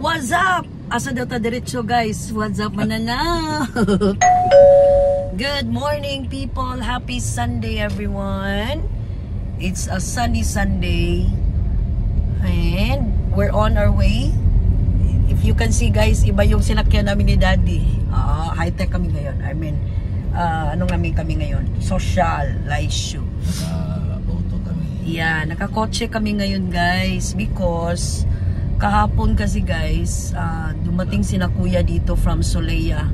What's up? Asa daw ta diretso guys? What's up manana? Good morning people. Happy Sunday everyone. It's a sunny Sunday. And we're on our way. If you can see guys, iba yung sinakyan namin ni Daddy. High-tech kami ngayon. I mean, ano kami ngayon? Social issue. Auto kami. Yeah, nakakotse kami ngayon guys because kahapon kasi guys, dumating sina kuya dito from Solea.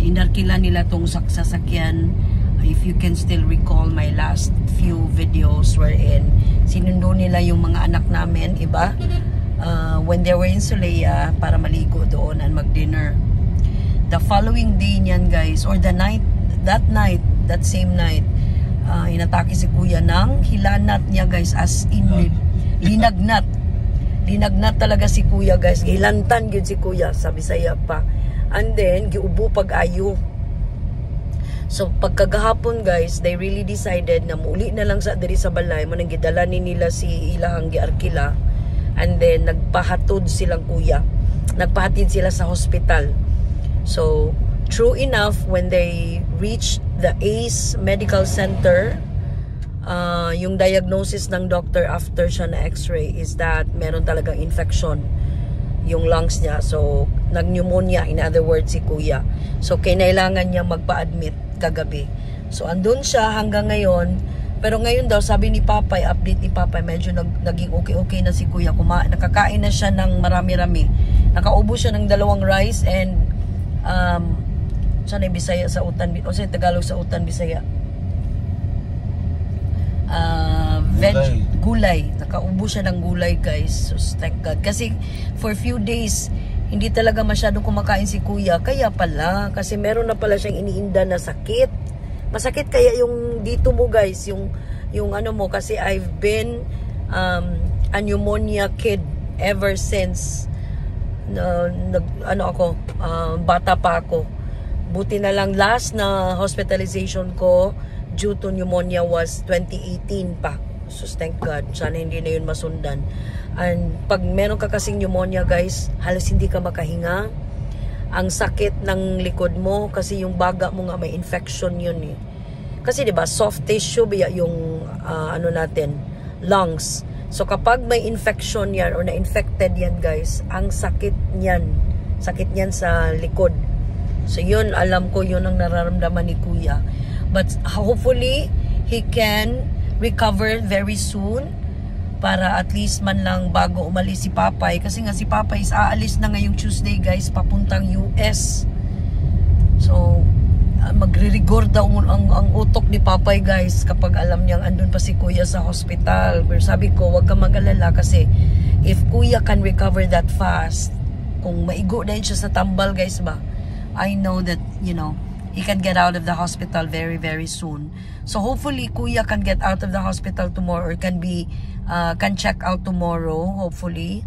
Inarkila nila tong sasakyan. If you can still recall my last few videos wherein sinundo nila yung mga anak namin, iba, when they were in Solea para maligo doon and mag-dinner. The following day niyan guys, or that same night, inatake si kuya ng hilanat niya guys, as in linagnat. Linagnat talaga si kuya guys. Gilantan yun si kuya sa Bisaya pa. And then, giubo pag-ayo. So, pagkagahapon guys, they really decided na muli na lang sa diri sa balay. Manang gidala ni nila si ilahang giarkila. And then, nagpahatod silang kuya. Nagpahatid sila sa hospital. So, true enough, when they reached the ACE Medical Center, yung diagnosis ng doctor after siya na x-ray is that meron talagang infection yung lungs niya. So, nag-pneumonia, in other words, si kuya. So, kinailangan niya magpa-admit kagabi. So, andun siya hanggang ngayon. Pero ngayon daw, sabi ni Papay, update ni Papay, medyo naging okay na si kuya. Nakakain na siya ng marami-rami. Nakaubo siya ng 2 rice and saan ay Bisaya sa Utan, o sa Tagalog sa Utan, Bisaya. Gulay. Nakaubo siya ng gulay guys. So thank God. Kasi for few days, hindi talaga masyadong kumakain si kuya. Kaya pala, kasi meron na pala siyang iniinda na sakit. Masakit kaya yung dito mo guys, yung ano mo, kasi I've been a pneumonia kid ever since bata pa ako. Buti na lang last na hospitalization ko due to pneumonia was 2018 pa. So thank God, sana hindi na yun masundan. And pag meron ka kasing pneumonia guys, halos hindi ka makahinga. Ang sakit ng likod mo kasi yung baga mo nga may infection yun eh. Kasi 'di ba, soft tissue biya yung natin, lungs. So kapag may infection yan or na-infected yan guys, ang sakit niyan sa likod. So yun, alam ko yun ang nararamdaman ni kuya. But hopefully he can recover very soon para at least man lang bago umalis si Papay. Kasi nga si Papay is aalis na ngayong Tuesday guys, papuntang US. So magre-rigor daw ang utok ni Papay guys kapag alam niyang andun pa si kuya sa hospital. Pero sabi ko, wag ka mag-alala kasi if kuya can recover that fast, kung maigo na siya sa tambal guys ba, I know that, you know, he can get out of the hospital very, very soon. So hopefully, kuya can get out of the hospital tomorrow or can check out tomorrow, hopefully.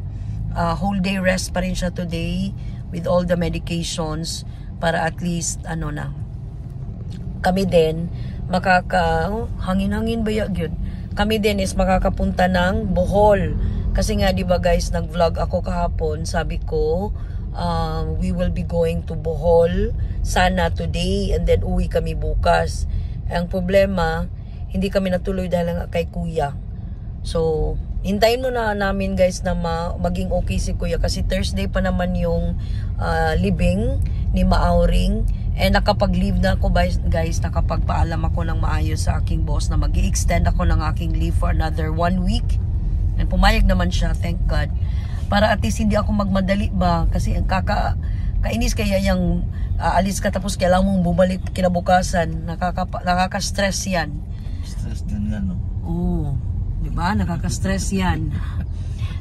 Whole day rest pa rin siya today with all the medications para at least, kami din, hangin-hangin ba yun? Kami din is makakapunta ng Bohol. Kasi nga, di ba guys, nag-vlog ako kahapon, sabi ko, we will be going to Bohol sana today and then uwi kami bukas. Ang problema, hindi kami natuloy dahil nga kay kuya. So, hintayin mo na namin guys na maging okay si kuya kasi Thursday pa naman yung libing ni Maauring. And nakapag-leave na ako guys, nakapagpaalam ako ng maayos sa aking boss na mag-i-extend ako ng aking leave for another 1 week. And pumayag naman siya, thank God. Para at least hindi ako magmadali ba kasi kainis kaya yung aalis ka tapos kailangan mong bumalik kinabukasan, nakaka-stress yan. Stress din yan, no? Oo, di ba? Nakaka-stress yan.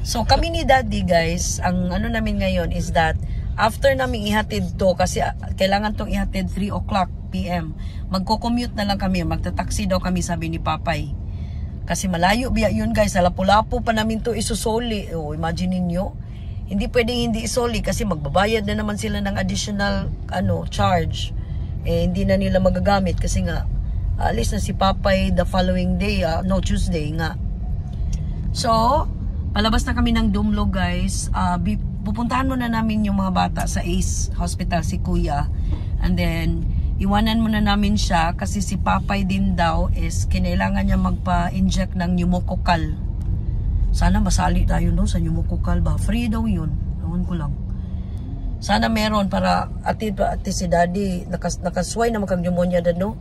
So kami ni Daddy guys, ang namin ngayon is that after namin ihatid to, kasi kailangan tong ihatid 3 o'clock PM, magko-commute na lang kami, magta-taxi daw kami, sabi ni Papay. Kasi malayo biya yun guys, sa Lapu-Lapu pa namin to isusoli. Imagine niyo, hindi pwedeng hindi isoli kasi magbabayad na naman sila ng additional charge. Hindi na nila magagamit kasi nga alis na si Papay the following day, Tuesday nga. So, palabas na kami ng Dumlo guys. pupuntahan muna namin yung mga bata sa ACE Hospital, si Kuya. And then, iwanan muna namin siya kasi si Papay din daw is kinailangan niya magpa-inject ng pneumococcal. Sana masali tayo no sa pneumococcal ba? Free daw yun. Ewan ko lang. Sana meron para ati si Daddy nakasway na makag-pneumonia din, no?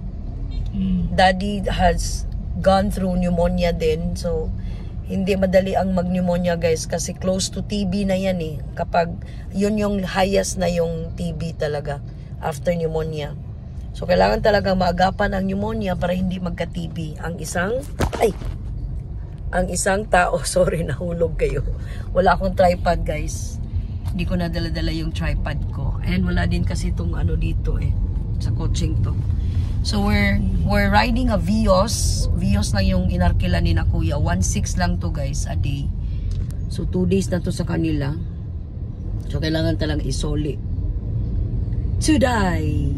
Daddy has gone through pneumonia din. So, hindi madali ang mag-pneumonia guys kasi close to TB na yan eh. Kapag yun yung highest na yung TB talaga after pneumonia. So, kailangan talaga maagapan ang pneumonia para hindi magka-TB. Ang isang tao, sorry, nahulog kayo. Wala akong tripod guys. Hindi ko nadala-dala yung tripod ko. And wala din kasi itong ano dito eh. Sa coaching to. So we're riding a Vios. Vios lang yung inarkila ni na Kuya. 1.6 lang to guys a day. So 2 days na to sa kanila. So kailangan talang isoli. Today.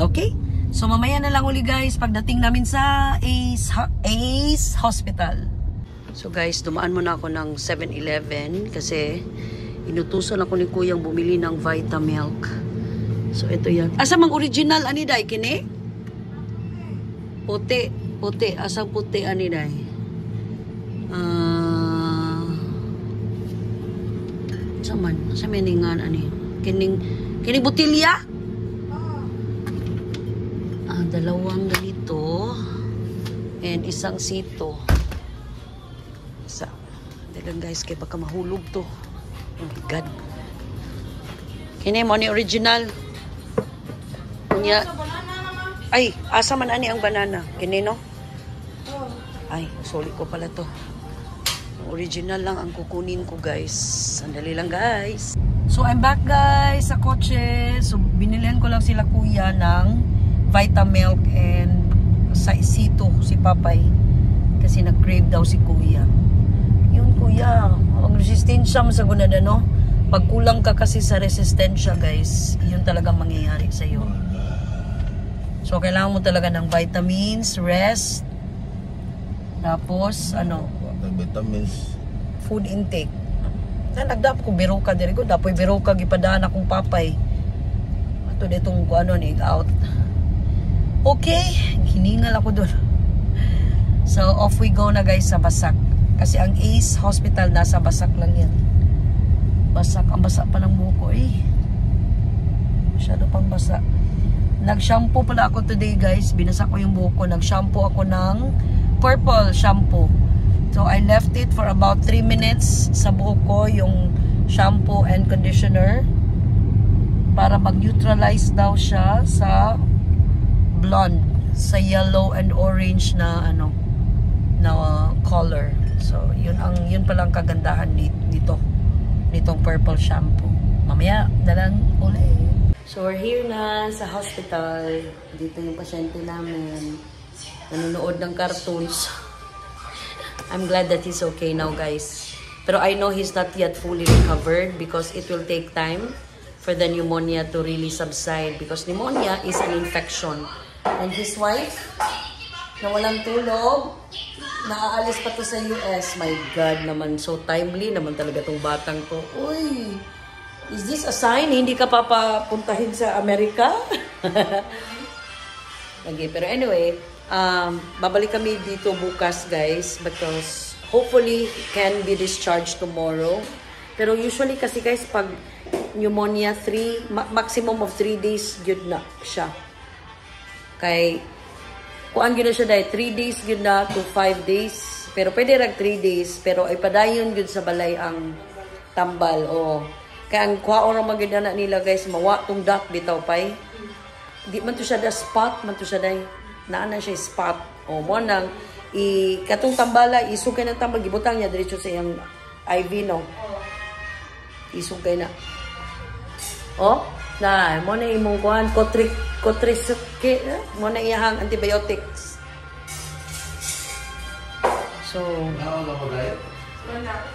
Okay? So mamaya na lang uli guys pagdating namin sa ACE Hospital. So guys, dumaan muna ako ng 7-Eleven kasi inutusan ako ni Kuyang bumili ng Vitamilk. So, ito yan. Asa mang original, aniday, kini? Puti. Puti. Asang puti, aniday? Saman. Sa meningan, ani? Kining butilya? Dalawang ganito. And isang sito. Isa. Dalang guys, kaya baka mahulog to. Oh my God. Kini mo ni original. Kunya. Ay, asa man ani ang banana? Kini no? Ay, soli ko pala to. Original lang ang kukunin ko guys. Sandali lang guys. So I'm back guys sa kotse. So binilihan ko lang sila Kuya ng Vitamilk and sa isito si Papay. Kasi nag-crave daw si Kuya. Yun Kuya. Ang resistensya mo sa gunada, no? Pag kulang ka kasi sa resistensya, guys, yun talaga mangyayari sa'yo. So, kailangan mo talaga ng vitamins, rest, tapos, ano? Vitamins. Food intake. Nagdap ko, biro ka diri ko. Dapoy biro ka, gipadaan akong Papay. Ito ditong, ano, out. Okay. Hiningal ako doon. So, off we go na, guys, sa Basak. Kasi ang ACE Hospital nasa Basak lang yan. Basak. Ang basa pa ng buko eh. Masyado pang basa. Nag-shampoo pala ako today guys. Binasak ko yung buko. Nag-shampoo ako ng purple shampoo. So I left it for about 3 minutes sa buhok ko. Yung shampoo and conditioner. Para mag-neutralize daw siya sa blonde. Sa yellow and orange na ano na color. So, yun palang kagandahan nitong purple shampoo. Mamaya, dalang ulit. So, we're here na sa hospital. Dito yung pasyente namin. Nanonood ng cartoons. I'm glad that he's okay now, guys. Pero I know he's not yet fully recovered because it will take time for the pneumonia to really subside because pneumonia is an infection. And his wife, na walang tulog, naaalis pa to sa US. My God naman, so timely naman talaga tong batang to. Uy, is this a sign? Hindi ka papapuntahin sa Amerika? Okay, pero anyway, babalik kami dito bukas guys because hopefully can be discharged tomorrow. Pero usually kasi guys, pag pneumonia, maximum of 3 days, good na siya. Kay kuan gyud na siya dahil 3 days gyud na to 5 days. Pero pwede rag 3 days. Pero ay padayon gyud sa balay ang tambal. O. Kaya ang kwaon ra magid na nila guys. Mawa tong dot bitaw pay. Di man to siya da spot. Man to siya dahil. Naan na siya spot. O mo nang. Katong tambala. Isugay ng tambal. Gibutang niya diretso sa iyang IV no. Isugay na. O. Na. Mo na imong kuan. Kotrisake, mo na iyahang antibiotics. So,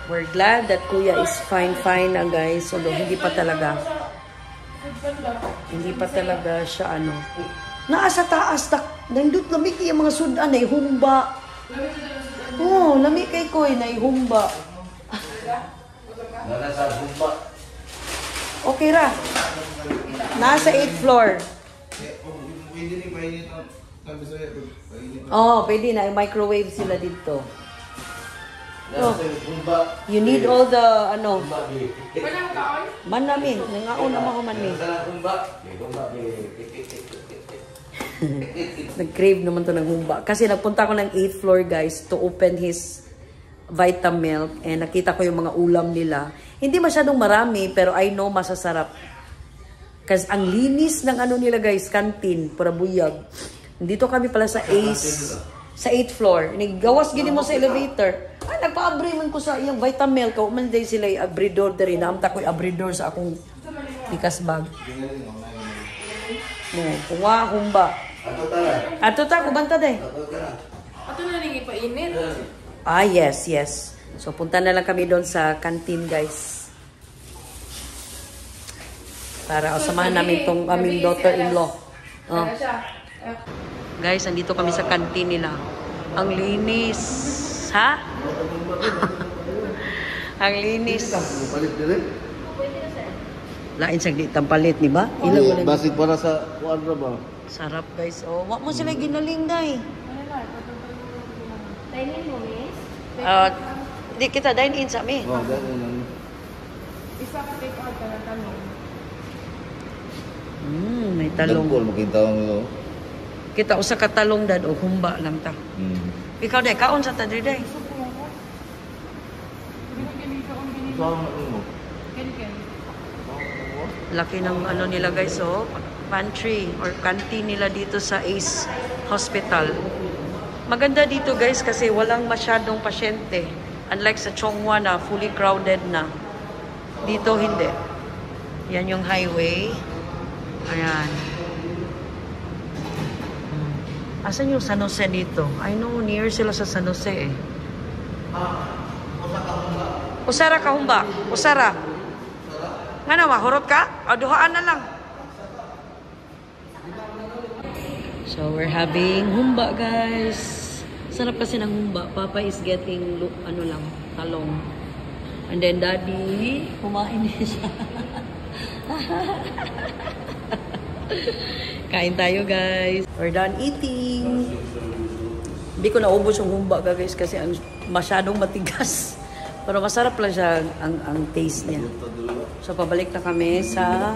we're glad that Kuya is fine na guys. Although hindi pa talaga siya ano. Naasa taas, nandut lamig yung mga sudan, naihumba. Oh, lamig kay Koy, naihumba. Nasa humba. Okay ra. Nasa 8th floor. Pwede ni painit ang sabi sa'yo. Oh, pwede na. Microwave sila dito. Oh, Kumba. you need all the, ano, Wala mo kaon? man namin. Nangaon naman ko man eh. Kumba. Nag-crave naman to ng humba. Kasi nagpunta ko ng 8th floor, guys, to open his Vitamilk. And nakita ko yung mga ulam nila. Hindi masyadong marami, pero I know masasarap. Kasi ang linis ng ano nila, guys, canteen, para buyag. Dito kami pala sa Ace, sa 8th floor. Gawas gini mo sa elevator. Ay, nagpa-abri man ko sa iyang Vitamilk. Kau man day sila yung abridor dari. Naamta ko yung abridor sa akong likas bag. No, kuha, humba. Ato ta, kubanta day. Ato na lang ipainit. Ah, yes, yes. So, punta na lang kami doon sa canteen, guys. Para samahan namin tong aming daughter-in-law. Oh. Guys, andito kami sa canteen nila. Ang linis. Ha? Ang linis. Lain sa tampalit, di ba? Basig para sa kuadra ba? Sarap, guys. Oh, wag mo sila ginaling, day. Dine-in mo, miss? Di kita dine-in sa amin. Oh, dahil lang. Isa ka take out ka ng tanong. May talong. Dagpol, makita mo. Kita usa ka talong dad o humba lang ta. Ikaw day, kaon sa tadri day. Laki ng ano nila guys, oh. Pantry or canteen nila dito sa Ace Hospital. Maganda dito guys kasi walang masyadong pasyente. Unlike sa Chonghua na fully crowded na. Dito hindi. Yan yung highway. Ayan. Asan yung San Jose dito? I know, near sila sa San Jose eh. Usara ka humba. Usara. Nga naman, hurot ka? O, duhaan na lang. So, we're having humba, guys. Sarap kasi ng humba. Papa is getting, ano lang, talong. And then, Daddy, kumain din siya. Kain tayo, guys. We're done eating. Hindi ko naubos yung humba, guys, kasi masyadong matigas. Pero masarap lang siya ang taste niya. So, pabalik na kami sa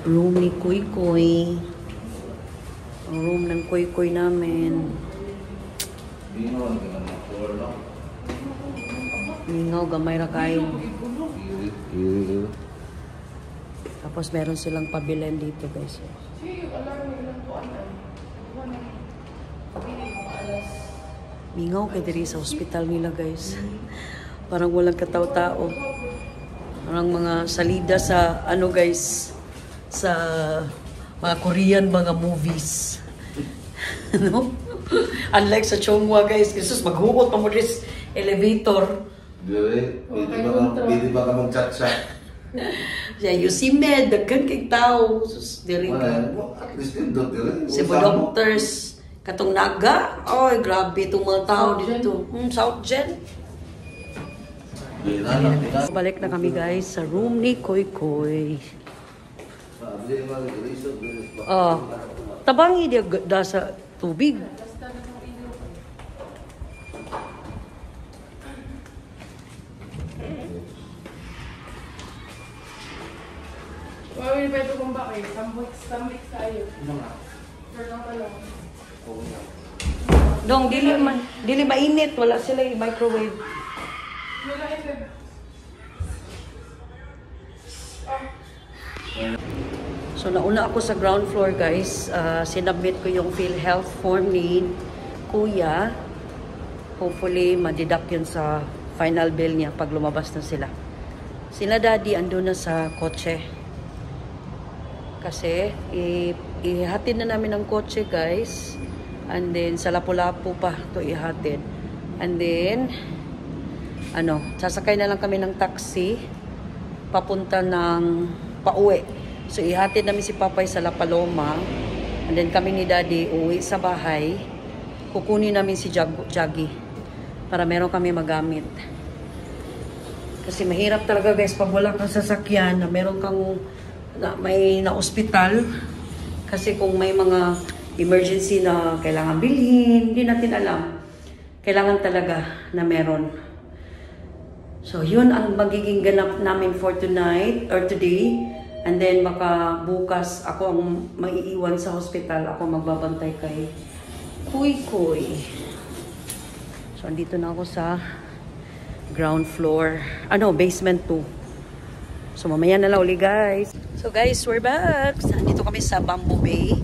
room ni Kuy Kuy. Ang room ng Kuy Kuy namin. Ningaw, gamay ra kayo. Tapos meron silang pabilen dito, guys. Mingaw kay diri sa hospital nila, guys. Parang walang katao-tao. Parang mga salida sa ano, guys, sa mga Korean mga movies. No? Unlike sa Chonghua, guys, Jesus maghuot pa mo this elevator. Pwede ba ka mag-chat-chat? Yeah, you see med, daghan kay tao. Sus, diri ka. At least yung doctor. Si doctors, katong naga, oy, grabe itong mga tao dito. South Gen. Balik na kami guys sa room ni Koy Koy. Tabangi dia da sa tubig. Wawin pa ito kung bakit. Sambik tayo. Sir, lang talong. Dong, dili mainit, wala sila yung microwave. Wala ito. So, nauna ako sa ground floor, guys. Sinubmit ko yung PhilHealth form ni Kuya. Hopefully, madidak yun sa final bill niya pag lumabas na sila. Sila Daddy andun na sa kotse. Kasi, ihatid na namin ang kotse, guys. And then, sa Lapu-Lapu pa to ihatid. And then, sasakay na lang kami ng taxi papunta ng pauwi. So, ihatid namin si Papay sa La Paloma. And then, kami ni Daddy uwi sa bahay. Kukunin namin si Jaggy para meron kami magamit. Kasi mahirap talaga guys pag wala kang sasakyan na meron kang may na-ospital. Kasi kung may mga emergency na kailangan bilhin, hindi natin alam. Kailangan talaga na meron. So, yun ang magiging ganap namin for tonight or today. And then, baka bukas ako ang maiiwan sa hospital. Ako magbabantay kay Kuy. So, andito na ako sa ground floor. Basement 2. So, mamaya na lang uli, guys. So, guys, we're back. Andito kami sa Bamboo Bay.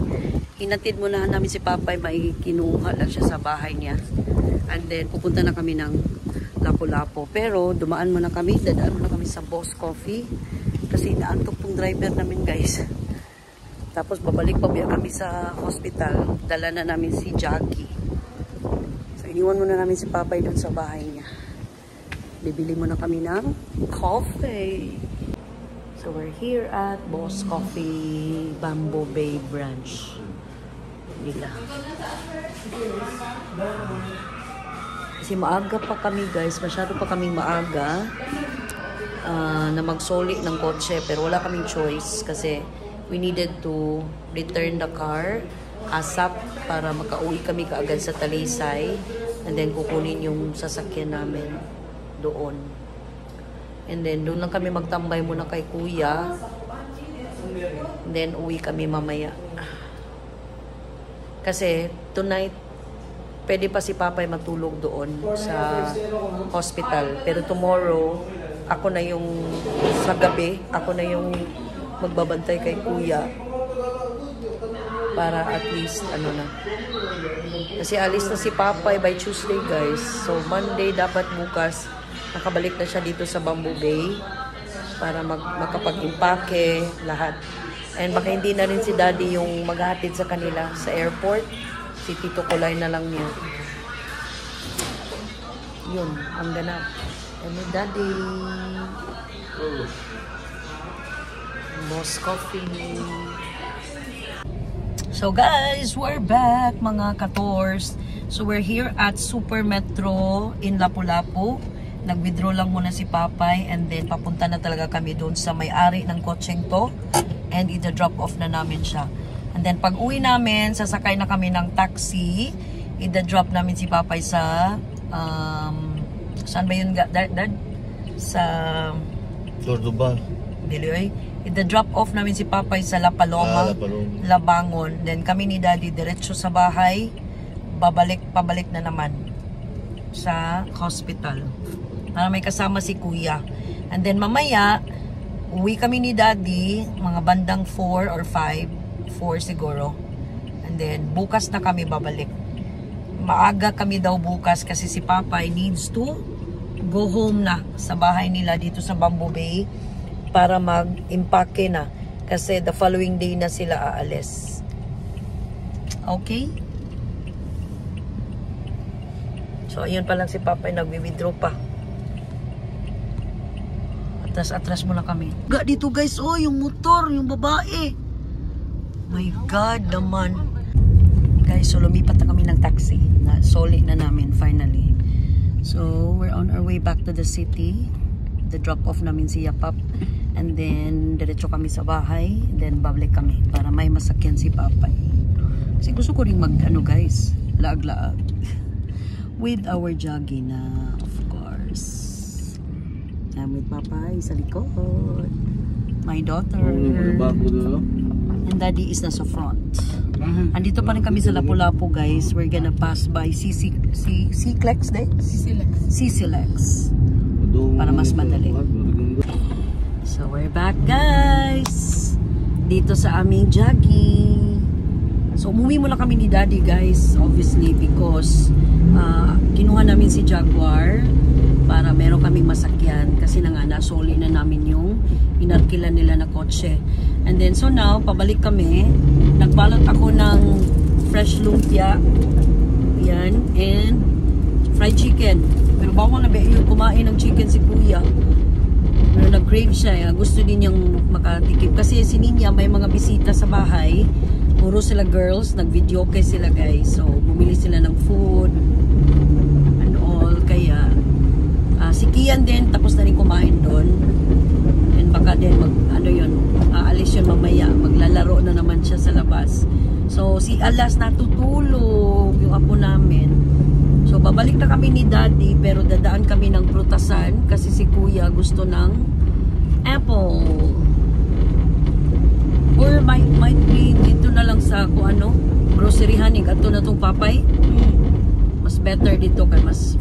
Hinatid muna namin si Papay. May kinuha lang siya sa bahay niya. And then, pupunta na kami ng Lapu-Lapu. Pero, dadaan muna kami sa Boss Coffee. Kasi naantok tong driver namin, guys. Tapos, babalik pa kami sa hospital. Dala na namin si Jackie. So, iniwan muna namin si Papay doon sa bahay niya. Bibili muna kami ng coffee. So, we're here at Boss Coffee Bamboo Bay branch nila. Kasi maaga pa kami, guys. Masyado pa kaming maaga na magsoli ng kotse. Pero wala kaming choice kasi we needed to return the car ASAP para makauwi kami kaagad sa Talisay. And then kukunin yung sasakyan namin doon. And then doon lang kami magtambay muna kay Kuya. And then uwi kami mamaya. Kasi tonight pwede pa si Papay matulog doon sa hospital. Pero tomorrow, ako na yung sa gabi, ako na yung magbabantay kay Kuya. Para at least, Kasi alis na si Papay by Tuesday, guys. So, Monday, dapat bukas, nakabalik na siya dito sa Bamboo Bay. Para makapag-impake lahat. And baka hindi na rin si Daddy yung maghatid sa kanila sa airport. Si Tito Kulay na lang niya. Yun, ang ganap. And my Daddy. Boss Coffee. So guys, we're back mga kators. So we're here at Super Metro in Lapu-Lapu. Nag-withdraw lang muna si Papay and then papunta na talaga kami doon sa may-ari ng kotseng to. And ida-drop off na namin siya. And then pag uwi namin, sasakay na kami ng taxi. Ida-drop namin si Papay sa saan ba yun, Dad? Sa Cordoba. Dili, ida-drop off namin si Papay sa La Paloma, Labangon. Then kami ni Daddy diretso sa bahay. Pabalik na naman sa hospital. Para may kasama si Kuya. And then mamaya, uwi kami ni Daddy, mga bandang 4 or 5. 4 siguro. And then, bukas na kami babalik. Maaga kami daw bukas kasi si Papay needs to go home na sa bahay nila dito sa Bamboo Bay para mag-impake na. Kasi the following day na sila aalis. Okay? So, ayun pa lang si Papay, nagwi-withdraw pa. Atras muna kami. Dito guys, oh, yung motor, yung babae. My God naman. Guys, so lumipat na kami ng taxi. Solid na namin finally. So, we're on our way back to the city. The drop off namin si Yapap. And then, diretso kami sa bahay. Then, babalik kami para may masakyan si Papay. Kasi gusto ko rin guys, laag-laag. With our Jaggy na, of course. I'm with Papay sa likod. My daughter. And Daddy is nasa front. Andito pa rin kami sa Lapu-Lapu, guys. We're gonna pass by C-Clex day? C-Clex. Para mas madali. So, we're back, guys. Dito sa aming Jaggy. So, umuwi muna kami ni Daddy, guys. Obviously, because kinuha namin si Jaguar para meron kaming masakyan. Kasi na nga, nasoli na namin yung inarkilan nila na kotse. And then, so now, pabalik kami. Nagbalot ako ng fresh lumpia. Yan. And fried chicken. Pero bawal na ba yun kumain ng chicken si Kuya. Pero nag-crave siya. Gusto din niyang makatikip. Kasi si Ninya may mga bisita sa bahay. Puro sila girls. Nag-video kay sila, guys. So, bumili sila ng food and all. Kaya, si Ian din, tapos na rin kumain doon. And baka din, aalis yun mamaya. Maglalaro na naman siya sa labas. So, si Alas natutulog, yung apo namin. So, babalik na kami ni Daddy, pero dadaan kami ng prutasan kasi si Kuya gusto ng apple. Or might be dito na lang sa groceryhan, ato na tong papay. Mas better dito kay mas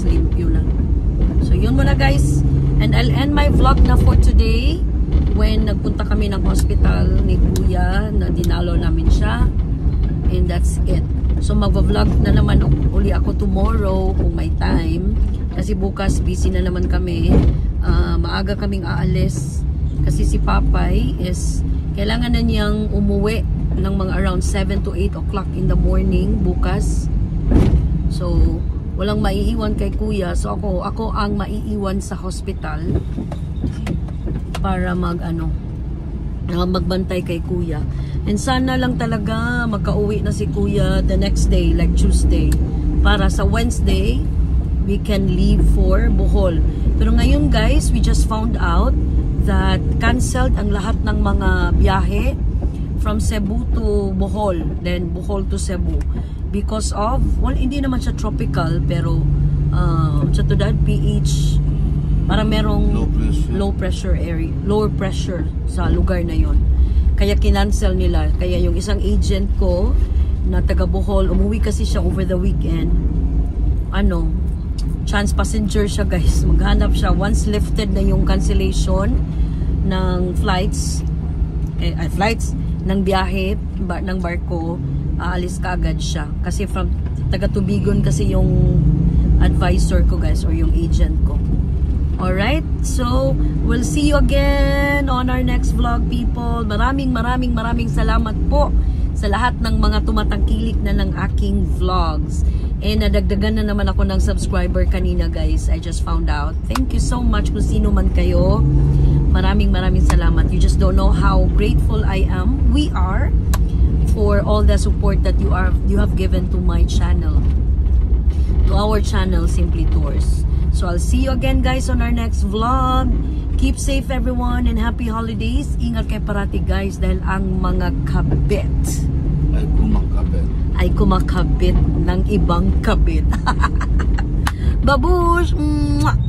limpyo na. So, yun muna guys. And I'll end my vlog na for today when nagpunta kami ng hospital ni Kuya na dinalo namin siya. And that's it. So mag-vlog na naman uli ako tomorrow kung may time. Kasi bukas busy na naman kami. Maaga kaming aalis. Kasi si Papay is kailangan na niyang umuwi ng mga around 7 to 8 o'clock in the morning bukas. So walang maiiwan kay Kuya. So ako ang maiiwan sa hospital para magbantay kay Kuya. And sana lang talaga makauwi na si Kuya the next day, like Tuesday. Para sa Wednesday, we can leave for Bohol. Pero ngayon guys, we just found out that canceled ang lahat ng mga biyahe from Cebu to Bohol, then Bohol to Cebu. Because of, hindi naman siya tropical, pero sa tudad, PH, parang merong low pressure area, lower pressure sa lugar na yon. Kaya kinancel nila. Kaya yung isang agent ko na taga Bohol, umuwi kasi siya over the weekend. Chance passenger siya guys. Maghanap siya. Once lifted na yung cancellation ng flights ng biyahe ng barko, aalis ka agad siya. Kasi from taga Tubigon kasi yung advisor ko guys, or yung agent ko. Alright, so we'll see you again on our next vlog, people. Maraming salamat po sa lahat ng mga tumatangkilik na ng aking vlogs. And nadagdagan na naman ako ng subscriber kanina guys. I just found out. Thank you so much kung sino man kayo. Maraming salamat. You just don't know how grateful I am. We are for all the support that you have given to my channel. To our channel, Simply Tours. So I'll see you again guys on our next vlog. Keep safe everyone and happy holidays. Ingat kayo parati guys dahil ang mga kabit ay kumakabit ng ibang kabit. Babush! Mwah!